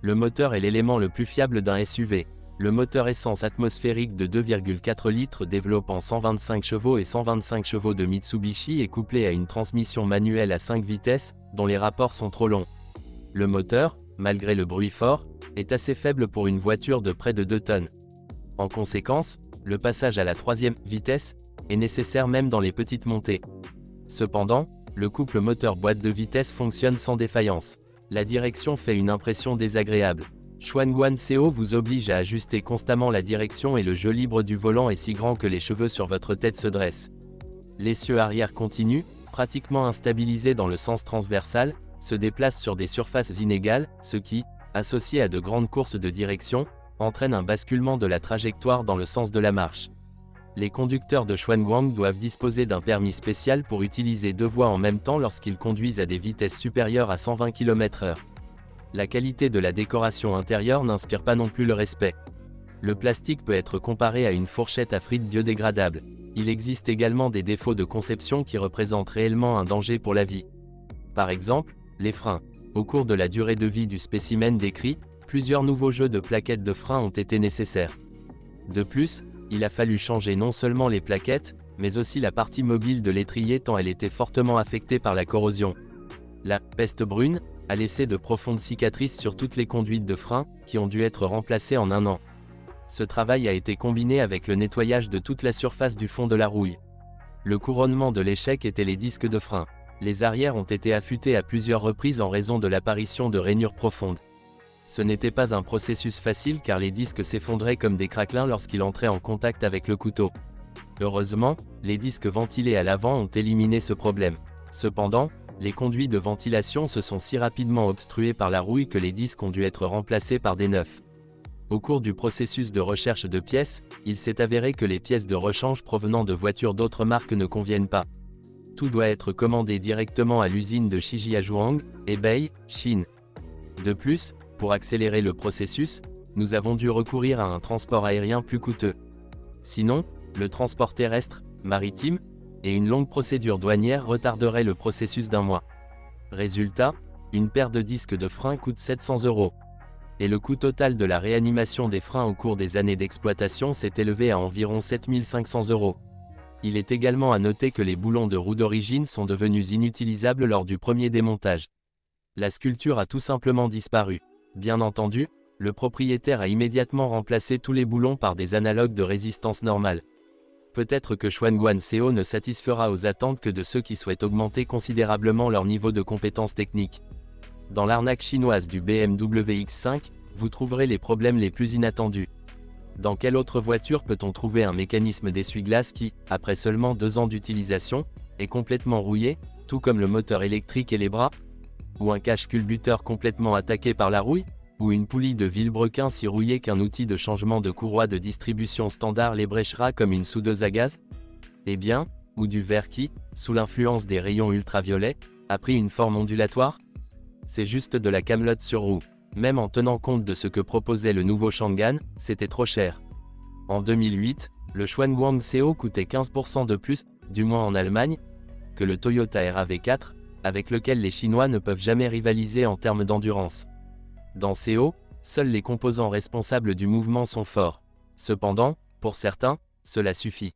Le moteur est l'élément le plus fiable d'un SUV. Le moteur essence atmosphérique de 2,4 litres développant 125 chevaux et 125 chevaux de Mitsubishi est couplé à une transmission manuelle à 5 vitesses, dont les rapports sont trop longs. Le moteur, malgré le bruit fort, est assez faible pour une voiture de près de 2 tonnes. En conséquence, le passage à la troisième vitesse est nécessaire même dans les petites montées. Cependant, le couple moteur-boîte de vitesses fonctionne sans défaillance. La direction fait une impression désagréable. Xuanyuan CO vous oblige à ajuster constamment la direction et le jeu libre du volant est si grand que les cheveux sur votre tête se dressent. L'essieu arrière continu, pratiquement instabilisé dans le sens transversal, se déplace sur des surfaces inégales, ce qui, associé à de grandes courses de direction, entraîne un basculement de la trajectoire dans le sens de la marche. Les conducteurs de Xuanyuan doivent disposer d'un permis spécial pour utiliser 2 voies en même temps lorsqu'ils conduisent à des vitesses supérieures à 120 km/h. La qualité de la décoration intérieure n'inspire pas non plus le respect. Le plastique peut être comparé à une fourchette à frites biodégradable. Il existe également des défauts de conception qui représentent réellement un danger pour la vie. Par exemple, les freins. Au cours de la durée de vie du spécimen décrit, plusieurs nouveaux jeux de plaquettes de frein ont été nécessaires. De plus, il a fallu changer non seulement les plaquettes, mais aussi la partie mobile de l'étrier tant elle était fortement affectée par la corrosion. La « peste brune » a laissé de profondes cicatrices sur toutes les conduites de frein, qui ont dû être remplacées en 1 an. Ce travail a été combiné avec le nettoyage de toute la surface du fond de la rouille. Le couronnement de l'échec était les disques de frein. Les arrières ont été affûtés à plusieurs reprises en raison de l'apparition de rainures profondes. Ce n'était pas un processus facile car les disques s'effondraient comme des craquelins lorsqu'ils entraient en contact avec le couteau. Heureusement, les disques ventilés à l'avant ont éliminé ce problème. Cependant, les conduits de ventilation se sont si rapidement obstrués par la rouille que les disques ont dû être remplacés par des neufs. Au cours du processus de recherche de pièces, il s'est avéré que les pièces de rechange provenant de voitures d'autres marques ne conviennent pas. Tout doit être commandé directement à l'usine de Shijiazhuang, Hebei, Chine. De plus, pour accélérer le processus, nous avons dû recourir à un transport aérien plus coûteux. Sinon, le transport terrestre, maritime, et une longue procédure douanière retarderaient le processus d'1 mois. Résultat, une paire de disques de frein coûte 700 €. Et le coût total de la réanimation des freins au cours des années d'exploitation s'est élevé à environ 7500 €. Il est également à noter que les boulons de roue d'origine sont devenus inutilisables lors du premier démontage. La sculpture a tout simplement disparu. Bien entendu, le propriétaire a immédiatement remplacé tous les boulons par des analogues de résistance normale. Peut-être que Xuanyuan CO ne satisfera aux attentes que de ceux qui souhaitent augmenter considérablement leur niveau de compétence technique. Dans l'arnaque chinoise du BMW X5, vous trouverez les problèmes les plus inattendus. Dans quelle autre voiture peut-on trouver un mécanisme d'essuie-glace qui, après seulement 2 ans d'utilisation, est complètement rouillé, tout comme le moteur électrique et les bras? Ou un cache-culbuteur complètement attaqué par la rouille? Ou une poulie de vilebrequin si rouillée qu'un outil de changement de courroie de distribution standard l'ébréchera comme une soudeuse à gaz? Eh bien, ou du verre qui, sous l'influence des rayons ultraviolets, a pris une forme ondulatoire? C'est juste de la camelote sur roue. Même en tenant compte de ce que proposait le nouveau Chang'an, c'était trop cher. En 2008, le Xuanyuan CO coûtait 15% de plus, du moins en Allemagne, que le Toyota RAV4, avec lequel les Chinois ne peuvent jamais rivaliser en termes d'endurance. Dans CO, seuls les composants responsables du mouvement sont forts. Cependant, pour certains, cela suffit.